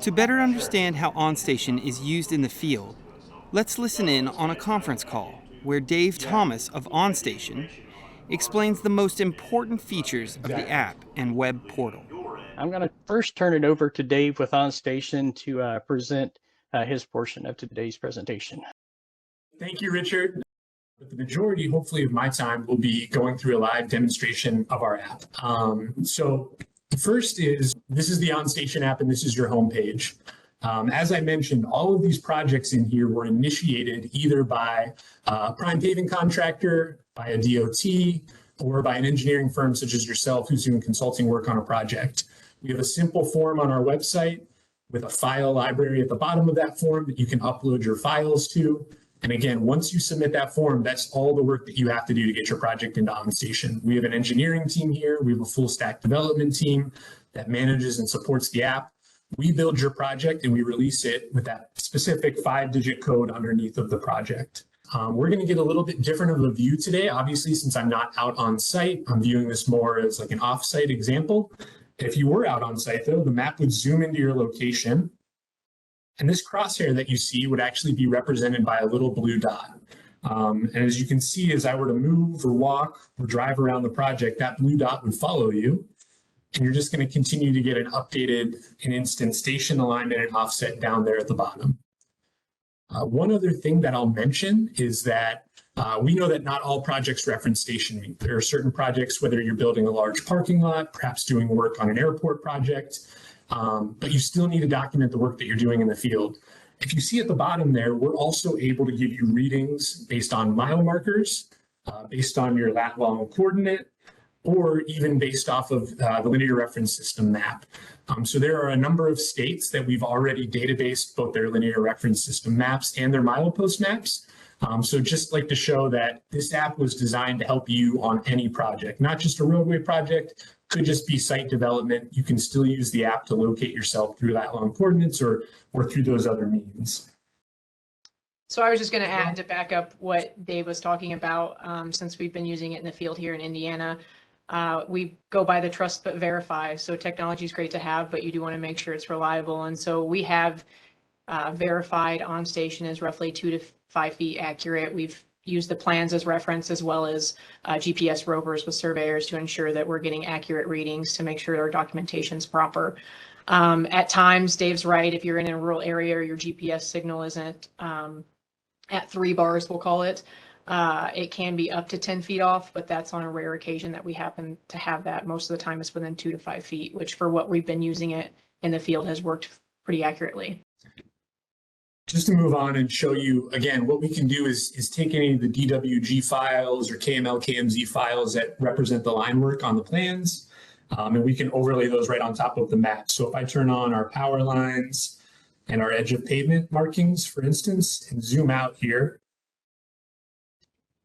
To better understand how OnStation is used in the field, let's listen in on a conference call where Dave Thomas of OnStation explains the most important features of the app and web portal. I'm going to first turn it over to Dave with OnStation to present his portion of today's presentation. Thank you, Richard. But the majority, hopefully, of my time will be going through a live demonstration of our app. So the first is, this is the OnStation app, and this is your homepage. As I mentioned, all of these projects in here were initiated either by a prime paving contractor, by a DOT, or by an engineering firm such as yourself who's doing consulting work on a project. We have a simple form on our website with a file library at the bottom of that form that you can upload your files to. And again, once you submit that form, that's all the work that you have to do to get your project into OnStation. We have an engineering team here. We have a full stack development team that manages and supports the app. We build your project and we release it with that specific 5-digit code underneath of the project. We're going to get a little bit different of a view today. Obviously, since I'm not out on site, I'm viewing this more as like an off-site example. If you were out on site, though, the map would zoom into your location. And this crosshair that you see would actually be represented by a little blue dot. And as you can see, as I were to move or walk or drive around the project, that blue dot would follow you. And you're just going to continue to get an updated and instant station alignment and offset down there at the bottom. One other thing that I'll mention is that we know that not all projects reference stationing. There are certain projects, whether you're building a large parking lot, perhaps doing work on an airport project, but you still need to document the work that you're doing in the field. If you see at the bottom there, we're also able to give you readings based on mile markers, based on your lat long coordinate, or even based off of the linear reference system map. So there are a number of states that we've already databased both their linear reference system maps and their milepost maps. So just like to show that this app was designed to help you on any project, not just a roadway project, could just be site development. You can still use the app to locate yourself through lat long coordinates or through those other means. So I was just going to add to back up what Dave was talking about, since we've been using it in the field here in Indiana. We go by the trust but verify. So technology is great to have, but you do want to make sure it's reliable. And so we have verified OnStation is roughly 2 to 5 feet accurate. We've used the plans as reference as well as GPS rovers with surveyors to ensure that we're getting accurate readings to make sure our documentation is proper. At times, Dave's right, if you're in a rural area or your GPS signal isn't at 3 bars, we'll call it, it can be up to 10 feet off, but that's on a rare occasion that we happen to have that. Most of the time it's within 2 to 5 feet, which for what we've been using it in the field has worked pretty accurately. Just to move on and show you, again, what we can do is take any of the DWG files or KML, KMZ files that represent the line work on the plans, and we can overlay those right on top of the map. So if I turn on our power lines and our edge of pavement markings, for instance, and zoom out here,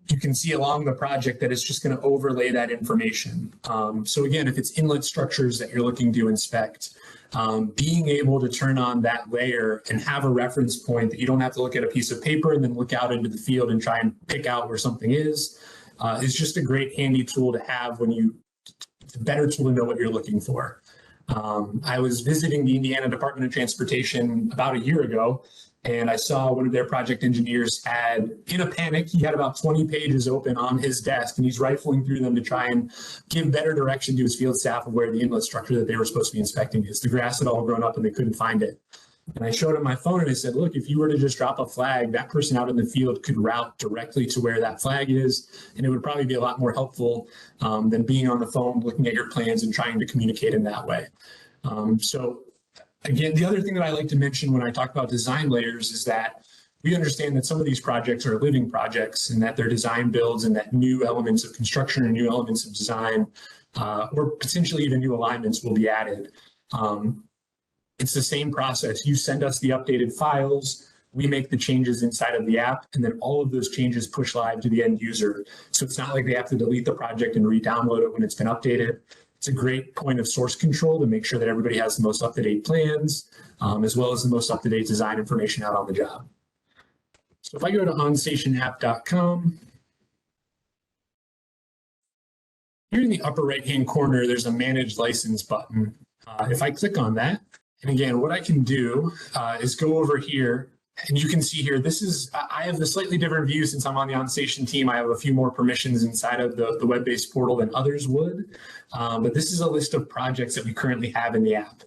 you can see along the project that it's just going to overlay that information. So again, if it's inlet structures that you're looking to inspect, being able to turn on that layer and have a reference point that you don't have to look at a piece of paper and then look out into the field and try and pick out where something is just a great handy tool to have it's a better tool to know what you're looking for. I was visiting the Indiana Department of Transportation about a year ago, and I saw one of their project engineers in a panic, he had about 20 pages open on his desk, and he's rifling through them to try and give better direction to his field staff of where the inlet structure that they were supposed to be inspecting is. The grass had all grown up and they couldn't find it. And I showed him my phone and I said, look, if you were to just drop a flag, that person out in the field could route directly to where that flag is. And it would probably be a lot more helpful than being on the phone, looking at your plans and trying to communicate in that way. So again, the other thing that I like to mention when I talk about design layers is that we understand that some of these projects are living projects and that they're design builds and that new elements of construction or new elements of design or potentially even new alignments will be added. It's the same process. You send us the updated files, we make the changes inside of the app, and then all of those changes push live to the end user. So it's not like they have to delete the project and re-download it when it's been updated. It's a great point of source control to make sure that everybody has the most up-to-date plans, as well as the most up-to-date design information out on the job. So if I go to onstationapp.com, here in the upper right-hand corner, there's a Manage License button. If I click on that, And again, what I can do is go over here, and you can see here, I have a slightly different view since I'm on the OnStation team. I have a few more permissions inside of the web-based portal than others would. But this is a list of projects that we currently have in the app.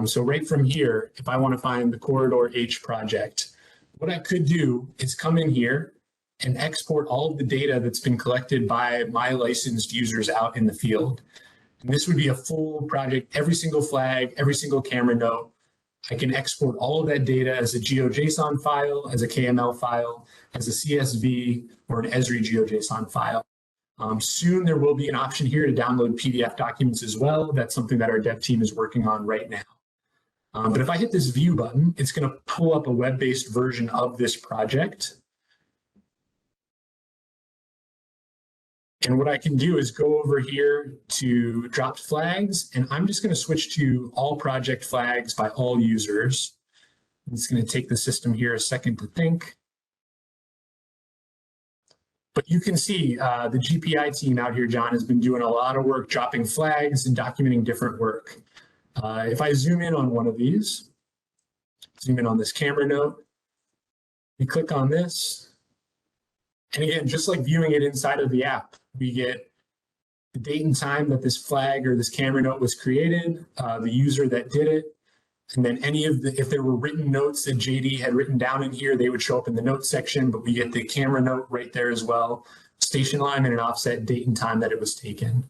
So right from here, if I want to find the Corridor H project, what I could do is come in here and export all of the data that's been collected by my licensed users out in the field. And this would be a full project, every single flag, every single camera note. I can export all of that data as a GeoJSON file, as a KML file, as a CSV, or an Esri GeoJSON file. Soon there will be an option here to download PDF documents as well. That's something that our dev team is working on right now. But if I hit this view button, it's going to pull up a web-based version of this project. And what I can do is go over here to dropped flags, and I'm just going to switch to all project flags by all users. It's going to take the system here a second to think. But you can see the GPI team out here, John, has been doing a lot of work dropping flags and documenting different work. If I zoom in on one of these, zoom in on this camera note, we click on this. And again, just like viewing it inside of the app, we get the date and time that this flag or this camera note was created, the user that did it, and then if there were written notes that JD had written down in here, they would show up in the notes section, but we get the camera note right there as well, station alignment and offset, date and time that it was taken.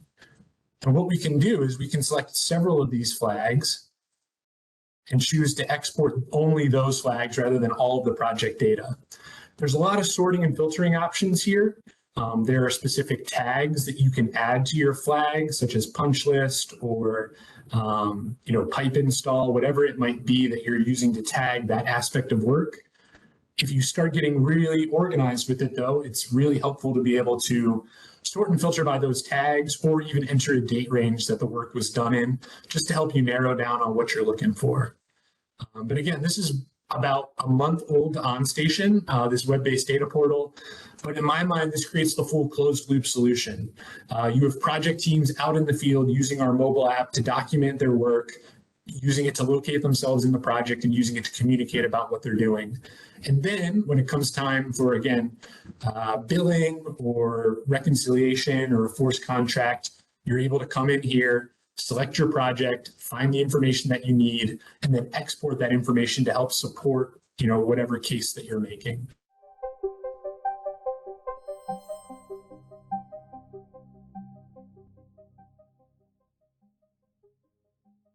And what we can do is we can select several of these flags and choose to export only those flags rather than all of the project data. There's a lot of sorting and filtering options here. There are specific tags that you can add to your flag, such as punch list or pipe install, whatever it might be that you're using to tag that aspect of work. If you start getting really organized with it, though, it's really helpful to be able to sort and filter by those tags or even enter a date range that the work was done in, just to help you narrow down on what you're looking for. But again, this is about a month old OnStation, this web-based data portal. But in my mind, this creates the full closed loop solution. You have project teams out in the field using our mobile app to document their work, using it to locate themselves in the project and using it to communicate about what they're doing. And then when it comes time for, again, billing or reconciliation or a forced contract, you're able to come in here, select your project, find the information that you need, and then export that information to help support, whatever case that you're making.